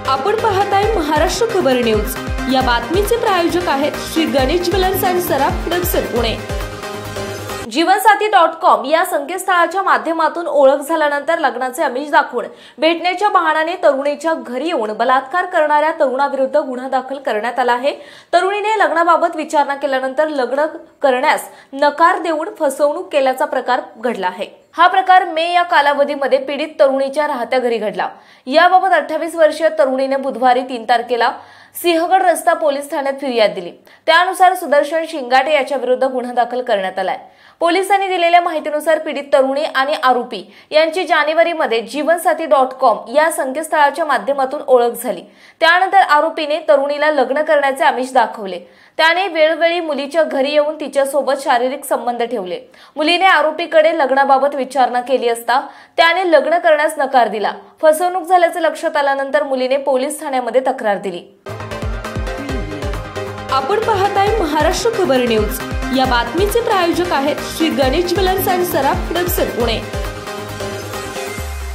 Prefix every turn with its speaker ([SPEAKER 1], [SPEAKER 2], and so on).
[SPEAKER 1] आपण पाहताय महाराष्ट्र खबर न्यूज। या बातमीचे प्रायोजक आहेत Shri Ganesh jewellers and Saraf production Pune. जीवनसाथी.com या संकेतस्थळाच्या माध्यमातून ओळख झाल्यानंतर लग्नाचे आमिष दाखवून भेटण्याच्या बहाण्याने तरुणीच्या घरी येऊन बलात्कार करणाऱ्या तरुणाविरुद्ध गुन्हा दाखल करण्यात आला आहे। तरुणीने लग्नाबाबत विचारणा केल्यानंतर लग्न करण्यास नकार देऊन फसवणूक केल्याचा प्रकार घडला आहे। हा प्रकार मे या कालावधीमध्ये पीडित तरुणीच्या राहत्या घरी घडला। याबाबत 28 वर्षीय तरुणीने बुधवारी 3 तारखेला सिंहगड रस्ता पोलीस ठाण्यात फिर्याद दिली। त्यानुसार सुदर्शन शिंगाटे याच्या विरुद्ध गुन्हा दाखल करण्यात आलाय। पोलिसांनी दिलेल्या माहितीनुसार पीडित तरुणी आणि आरोपी यांची जानेवारीमध्ये जीवनसाथी.com या संकेतस्थळाच्या माध्यमातून ओळख झाली। त्यानंतर आरोपीने तरुणीला लग्न करण्याचे आमिष दाखवले। त्याने वेळोवेळी मुलीच्या घरी येऊन तिच्यासोबत शारीरिक संबंध ठेवले। मुलीने आरोपीकडे लग्नाबाबत विचारणा केली असता त्याने लग्न करण्यास नकार दिला। फसवणूक झाल्याचे लक्षात आल्यानंतर मुलीने पोलीस ठाण्यामध्ये तक्रार दिली। आपण पाहताय महाराष्ट्र खबर न्यूज। या बातमीचे प्रायोजक आहेत Shri Ganesh jewellers and Saraf production Pune.